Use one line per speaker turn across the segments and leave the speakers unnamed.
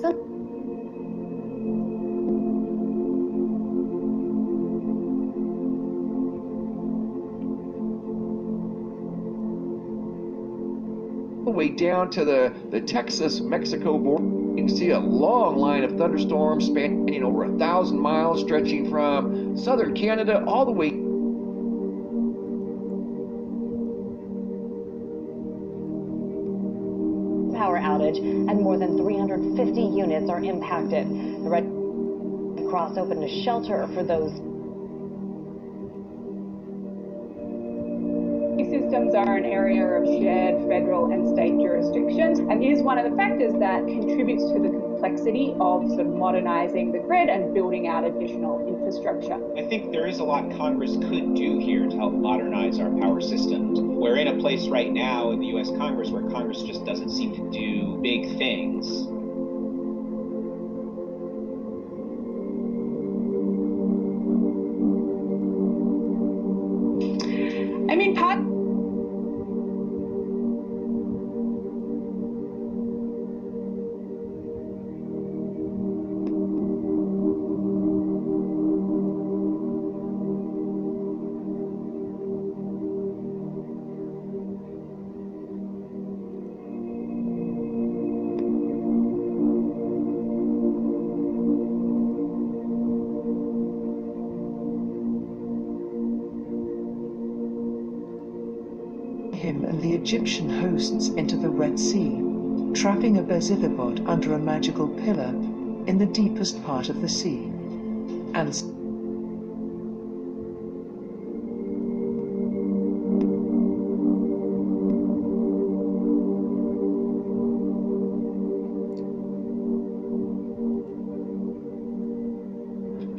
Ghasem?
Way down to the Texas-Mexico border, you can see a long line of thunderstorms spanning over 1,000 miles, stretching from southern Canada all the way.
Power outage, and more than 350 units are impacted. The Red Cross opened a shelter for those.
Systems are an area of shared federal and state jurisdictions, and is one of the factors that contributes to the complexity of sort of modernising the grid and building out additional infrastructure.
I think there is a lot Congress could do here to help modernise our power systems. We're in a place right now in the U.S. Congress where Congress just doesn't seem to do big things.
I mean, part
him and the Egyptian hosts into the Red Sea, trapping a Beelzebub under a magical pillar in the deepest part of the sea. And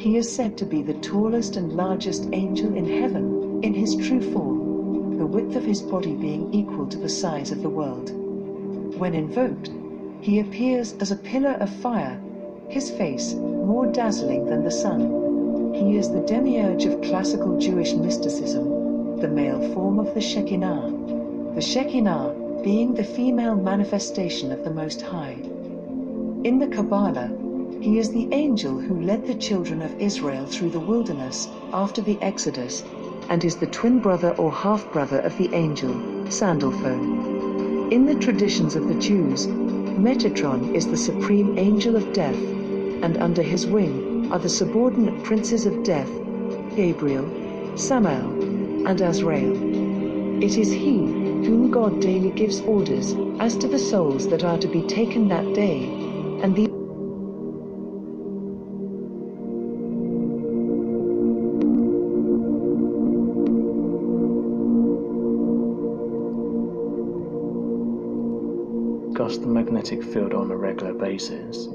he is said to be the tallest and largest angel in heaven in his true form, the width of his body being equal to the size of the world. When invoked, he appears as a pillar of fire, his face more dazzling than the sun. He is the demiurge of classical Jewish mysticism, the male form of the Shekinah being the female manifestation of the Most High. In the Kabbalah, he is the angel who led the children of Israel through the wilderness after the Exodus, and is the twin brother or half-brother of the angel, Sandalphon. In the traditions of the Jews, Metatron is the supreme angel of death, and under his wing are the subordinate princes of death, Gabriel, Samael, and Azrael. It is he whom God daily gives orders as to the souls that are to be taken that day, and the
discuss the magnetic field on a regular basis,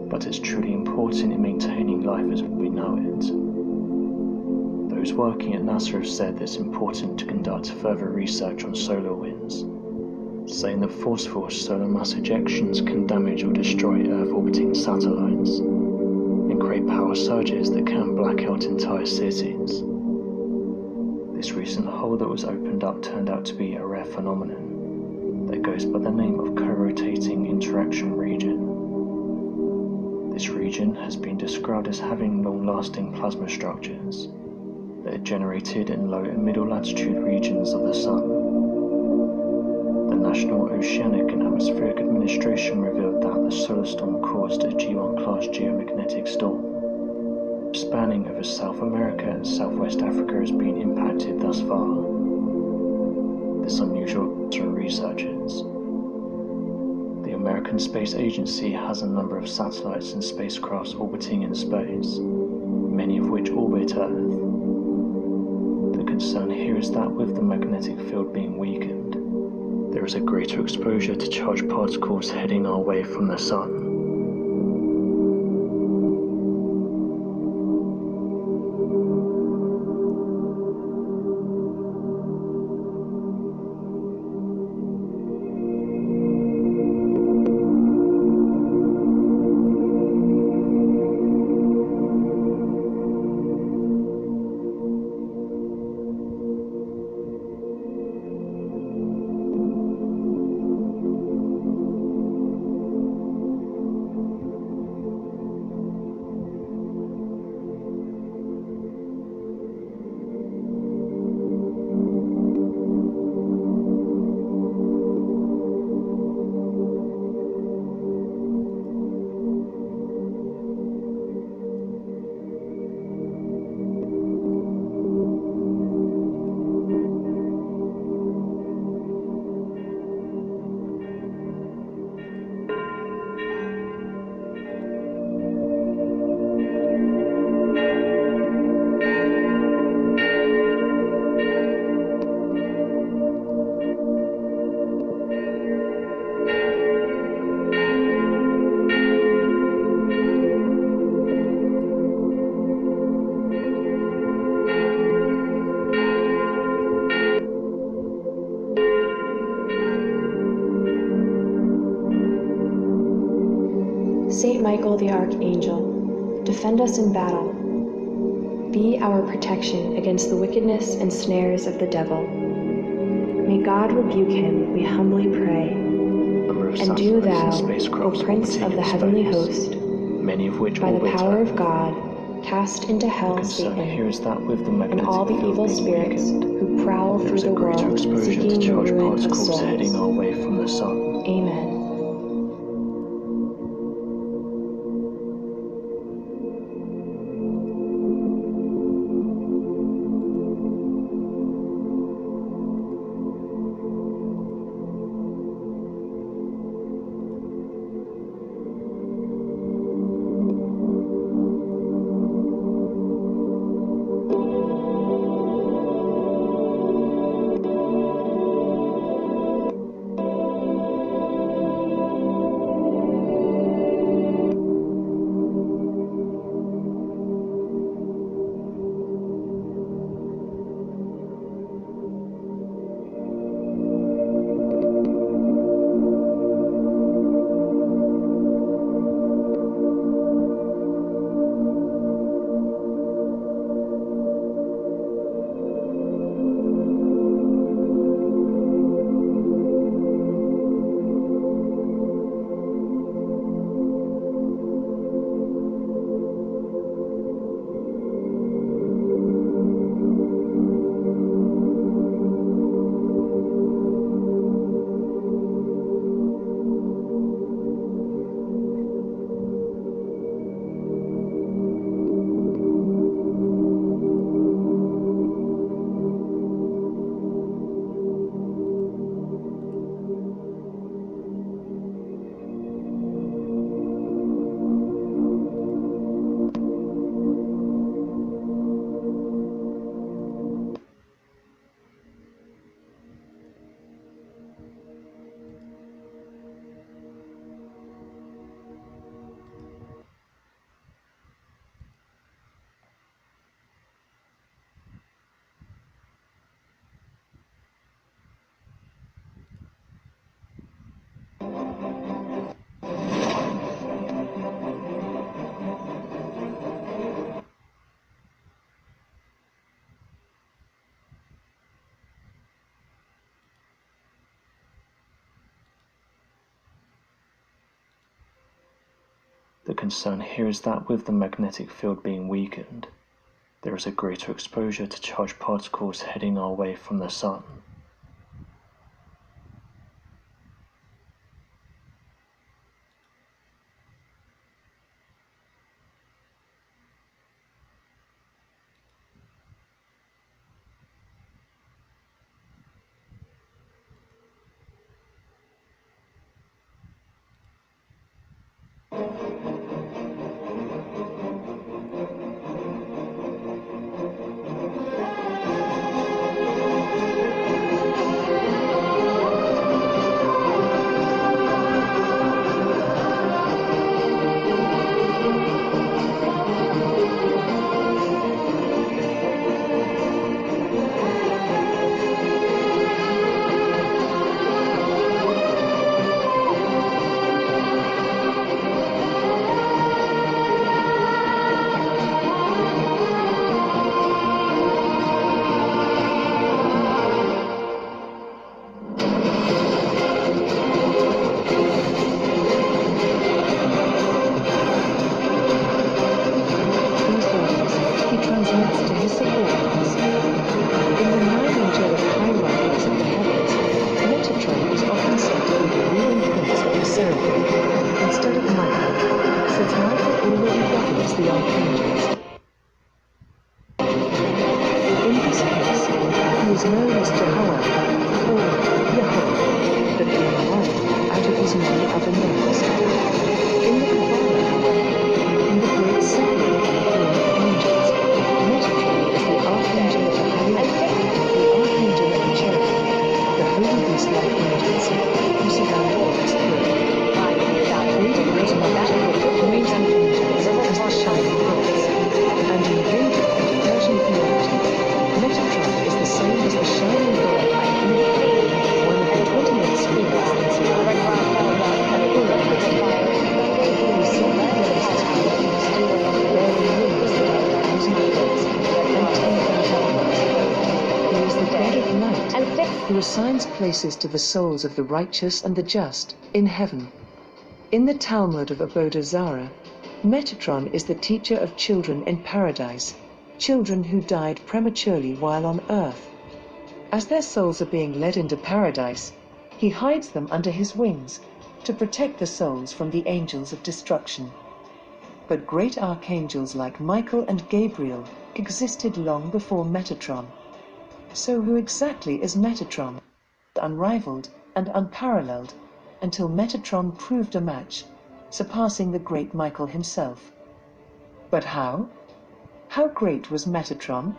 but it's truly important in maintaining life as we know it. Those working at NASA have said it's important to conduct further research on solar winds, saying that forceful solar mass ejections can damage or destroy Earth orbiting satellites and create power surges that can black out entire cities. This recent hole that was opened up turned out to be a rare phenomenon that goes by the name of co-rotating interaction region. This region has been described as having long-lasting plasma structures that are generated in low and middle latitude regions of the Sun. The National Oceanic and Atmospheric Administration revealed that the solar storm caused a G1 class geomagnetic storm, spanning over South America and Southwest Africa has been impacted thus far. This unusual to researchers. The American Space Agency has a number of satellites and spacecrafts orbiting in space, many of which orbit Earth. The concern here is that with the magnetic field being weakened, there is a greater exposure to charged particles heading our way from the Sun.
Saint Michael the Archangel, defend us in battle. Be our protection against the wickedness and snares of the devil. May God rebuke him, we humbly pray. And do thou, O Prince of the heavenly host,
many of which
by the
orbit
power
Earth.
of God, cast into hell
Concern
Satan
here is that with the
and
magnetic
all the
field
evil
being
spirits
weakened,
who prowl
there
through
is a
the
greater
world
exposure to
seeking the
charged
ruin of
particles heading our
souls.
way from the sun.
Amen.
The concern here is that with the magnetic field being weakened, there is a greater exposure to charged particles heading our way from the sun.
who assigns places to the souls of the righteous and the just in heaven. In the Talmud of Avodah Zarah, Metatron is the teacher of children in paradise, children who died prematurely while on earth. As their souls are being led into paradise, he hides them under his wings to protect the souls from the angels of destruction. But great archangels like Michael and Gabriel existed long before Metatron. So who exactly is Metatron? Unrivaled and unparalleled, until Metatron proved a match, surpassing the great Michael himself. But how? How great was Metatron?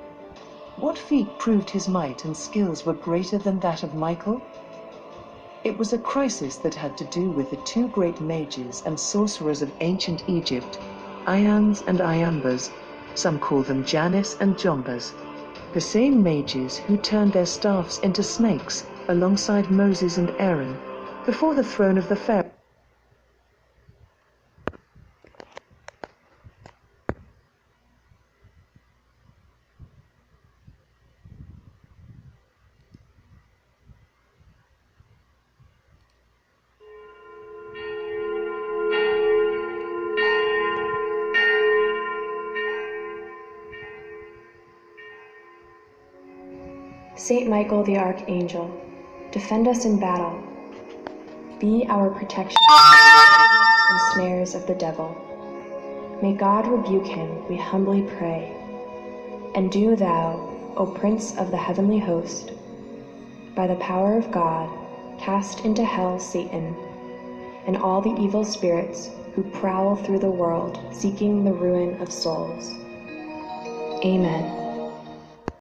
What feat proved his might and skills were greater than that of Michael? It was a crisis that had to do with the two great mages and sorcerers of ancient Egypt, Ians and Iambas. Some call them Janus and Jombas, the same mages who turned their staffs into snakes alongside Moses and Aaron before the throne of the Pharaoh.
Saint Michael the Archangel, defend us in battle. Be our protection against the snares of the devil. May God rebuke him, we humbly pray. And do thou, O Prince of the heavenly host, by the power of God, cast into hell Satan and all the evil spirits who prowl through the world seeking the ruin of souls. Amen.